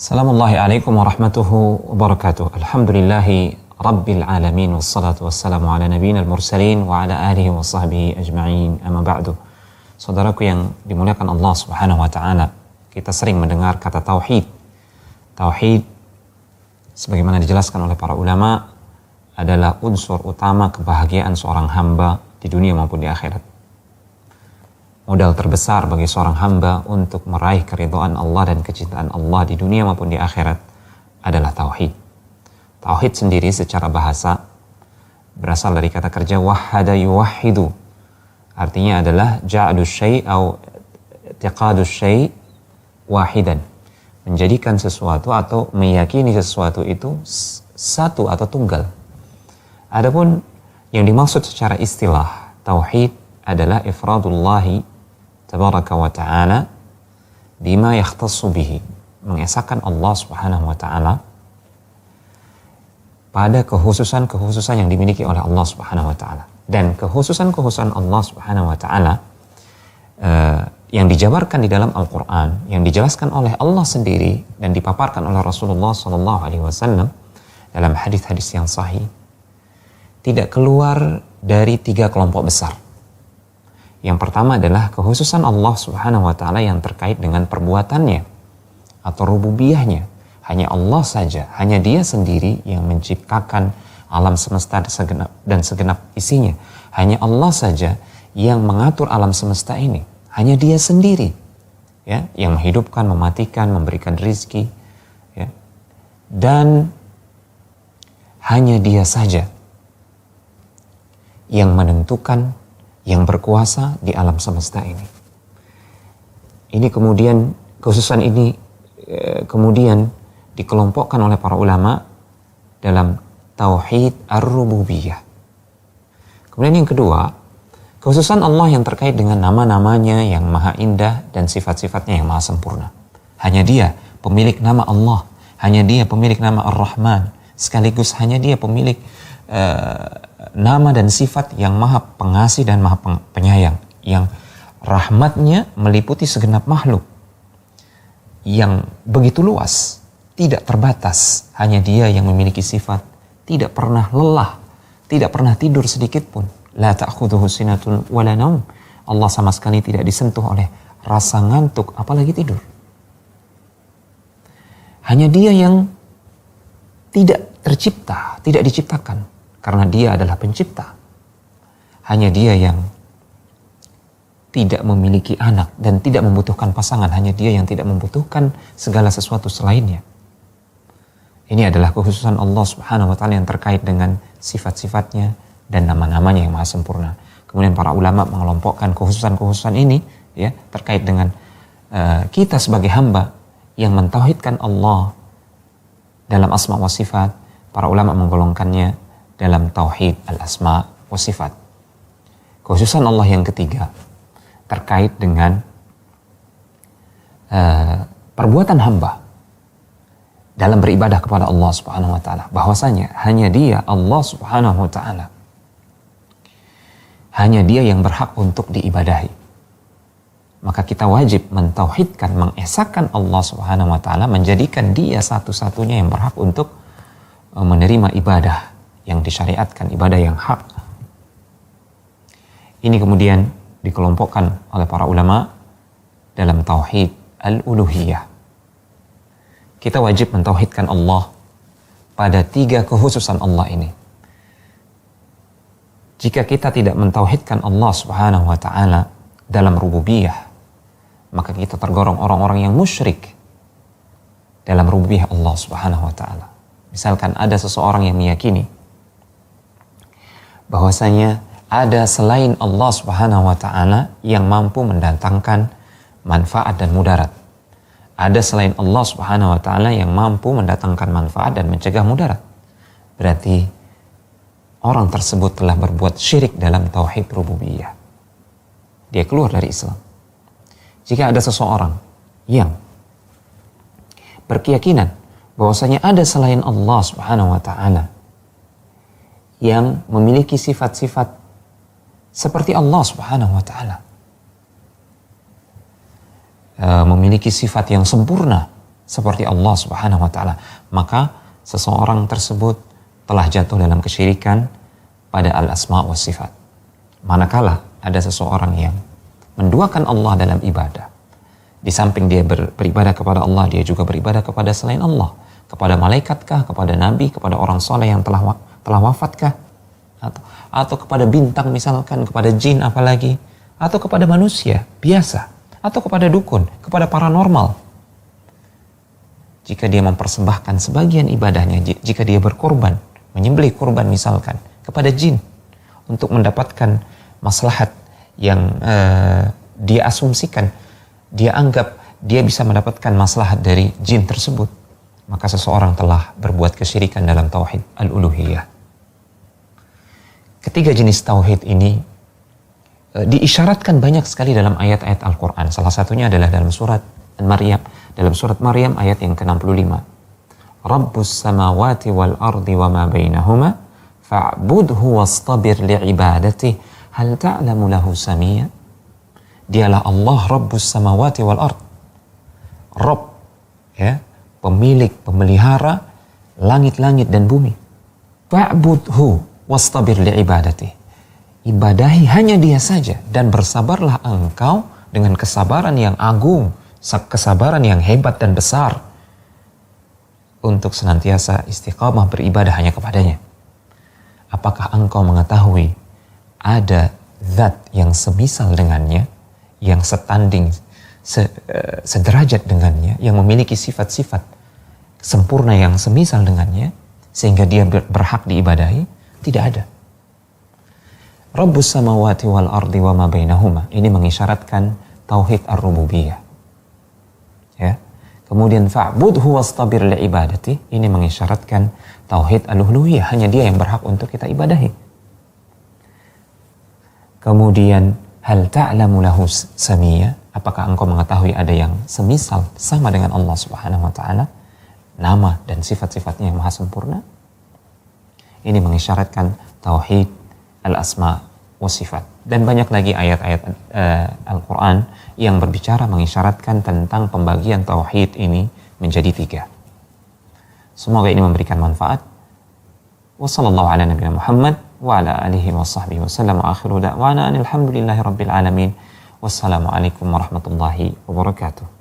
Assalamualaikum warahmatullahi wabarakatuh. Alhamdulillahi rabbil alamin wassalatu wassalamu ala nabiyina al-mursalin wa ala alihi wa sahbihi ajma'in. Amma ba'du. Saudaraku yang dimuliakan Allah Subhanahu wa taala, kita sering mendengar kata tauhid. Tauhid sebagaimana dijelaskan oleh para ulama adalah unsur utama kebahagiaan seorang hamba di dunia maupun di akhirat. Modal terbesar bagi seorang hamba untuk meraih keridhaan Allah dan kecintaan Allah di dunia maupun di akhirat adalah tauhid. Tauhid sendiri secara bahasa berasal dari kata kerja wahhada yuwahhidu. Artinya adalah ja'adu syai' atau i'tiqadu syai' wahidan. Menjadikan sesuatu atau meyakini sesuatu itu satu atau tunggal. Adapun yang dimaksud secara istilah tauhid adalah ifradullahi tabaraka wa ta'ala bima yakhtassu bihi, mengesahkan Allah Subhanahu wa ta'ala pada kekhususan-kekhususan yang dimiliki oleh Allah Subhanahu wa ta'ala. Dan kekhususan-kekhususan Allah Subhanahu wa ta'ala yang dijabarkan di dalam Al-Quran, yang dijelaskan oleh Allah sendiri dan dipaparkan oleh Rasulullah SAW dalam hadis-hadis yang sahih, tidak keluar dari 3 kelompok besar. Yang pertama adalah kekhususan Allah Subhanahu wa ta'ala yang terkait dengan perbuatannya atau rububiyahnya. Hanya Allah saja, hanya Dia sendiri yang menciptakan alam semesta dan segenap isinya. Hanya Allah saja yang mengatur alam semesta ini. Hanya Dia sendiri, ya, yang menghidupkan, mematikan, memberikan rizki, ya. Dan hanya Dia saja yang menentukan, yang berkuasa di alam semesta ini. Ini kemudian, kekhususan ini kemudian dikelompokkan oleh para ulama dalam tauhid ar-rububiyah. Kemudian yang kedua, kekhususan Allah yang terkait dengan nama-namanya yang maha indah dan sifat-sifatnya yang maha sempurna. Hanya Dia pemilik nama Allah, hanya Dia pemilik nama Ar-Rahman, sekaligus hanya Dia pemilik nama dan sifat yang maha pengasih dan maha penyayang, yang rahmatnya meliputi segenap makhluk, yang begitu luas, tidak terbatas. Hanya Dia yang memiliki sifat tidak pernah lelah, tidak pernah tidur sedikit pun. La ta'khudhuhu sinatun wala naum. Allah sama sekali tidak disentuh oleh rasa ngantuk, apalagi tidur. Hanya Dia yang tidak tercipta, tidak diciptakan, karena Dia adalah pencipta. Hanya Dia yang tidak memiliki anak dan tidak membutuhkan pasangan. Hanya Dia yang tidak membutuhkan segala sesuatu selainnya. Ini adalah kekhususan Allah Subhanahu wa ta'ala yang terkait dengan sifat-sifatnya dan nama-namanya yang maha sempurna. Kemudian para ulama mengelompokkan kekhususan-kekhususan ini, ya, terkait dengan kita sebagai hamba yang mentauhidkan Allah dalam asma wa sifat. Para ulama menggolongkannya dalam tauhid al-asma wa sifat. Kekhususan Allah yang ketiga terkait dengan perbuatan hamba dalam beribadah kepada Allah Subhanahu wa ta'ala. Bahwasanya hanya Dia, Allah Subhanahu wa ta'ala, hanya Dia yang berhak untuk diibadahi. Maka kita wajib mentauhidkan, mengesahkan Allah Subhanahu wa ta'ala, menjadikan Dia satu-satunya yang berhak untuk menerima ibadah yang disyariatkan, ibadah yang hak. Ini kemudian dikelompokkan oleh para ulama dalam tauhid al-uluhiyah. Kita wajib mentauhidkan Allah pada 3 kekhususan Allah ini. Jika kita tidak mentauhidkan Allah Subhanahu wa ta'ala dalam rububiyah, maka kita tergolong orang-orang yang musyrik dalam rububiyah Allah Subhanahu wa ta'ala. Misalkan ada seseorang yang meyakini bahwasanya ada selain Allah Subhanahu wa ta'ala yang mampu mendatangkan manfaat dan mudarat. Ada selain Allah Subhanahu wa ta'ala yang mampu mendatangkan manfaat dan mencegah mudarat. Berarti orang tersebut telah berbuat syirik dalam tauhid rububiyah. Dia keluar dari Islam. Jika ada seseorang yang berkeyakinan bahwasanya ada selain Allah Subhanahu wa ta'ala yang memiliki sifat-sifat seperti Allah Subhanahu wa ta'ala, memiliki sifat yang sempurna, seperti Allah Subhanahu wa taala, maka seseorang tersebut telah jatuh dalam kesyirikan pada al-asma wa sifat. Manakala ada seseorang yang menduakan Allah dalam ibadah, di samping dia beribadah kepada Allah, dia juga beribadah kepada selain Allah, kepada malaikatkah, kepada nabi, kepada orang soleh yang telah wafatkah, atau kepada bintang misalkan, kepada jin apalagi, atau kepada manusia biasa, atau kepada dukun, kepada paranormal. Jika dia mempersembahkan sebagian ibadahnya, jika dia berkorban, menyembelih korban misalkan kepada jin untuk mendapatkan maslahat yang dia asumsikan, dia anggap dia bisa mendapatkan maslahat dari jin tersebut, maka seseorang telah berbuat kesyirikan dalam tauhid al-uluhiyah. Ketiga jenis tauhid ini diisyaratkan banyak sekali dalam ayat-ayat Al-Quran. Salah satunya adalah dalam surat Maryam, dalam surat Maryam ayat yang ke-65. Rabbus samawati wal ardi wa ma bainahuma fa'budhu wastabir li'ibadati hal ta'lamu lahu samia. Dialah Allah Rabbus samawati wal ard. Rabb, ya, pemilik, pemelihara langit-langit dan bumi. Fa'budhu wastabir li'ibadati. Ibadahi hanya dia saja dan bersabarlah engkau dengan kesabaran yang agung, kesabaran yang hebat dan besar untuk senantiasa istiqamah beribadah hanya kepadanya. Apakah engkau mengetahui ada zat yang semisal dengannya, yang setanding, sederajat dengannya, yang memiliki sifat-sifat sempurna yang semisal dengannya, sehingga dia berhak diibadahi? Tidak ada. Rabbus samawati wal ardi wa ma bainahuma, ini mengisyaratkan tauhid ar-rububiyah. Ya. Kemudian fa'budhu wastabir li'ibadati, ini mengisyaratkan tauhid al-uluhiyah, hanya dia yang berhak untuk kita ibadahi. Kemudian hal ta'lamu lahu samia, apakah engkau mengetahui ada yang semisal sama dengan Allah Subhanahu wa taala, nama dan sifat-sifatnya yang maha sempurna? Ini mengisyaratkan tauhid al-asma wa sifat. Dan banyak lagi ayat-ayat Al-Quran yang berbicara mengisyaratkan tentang pembagian tauhid ini menjadi 3. Semoga ini memberikan manfaat. Wa sallallahu ala nabiyina Muhammad wa ala alihi wa sahbihi wa sallam wa akhiru da'wana alhamdulillahi rabbil alamin. Wassalamualaikum warahmatullahi wabarakatuh.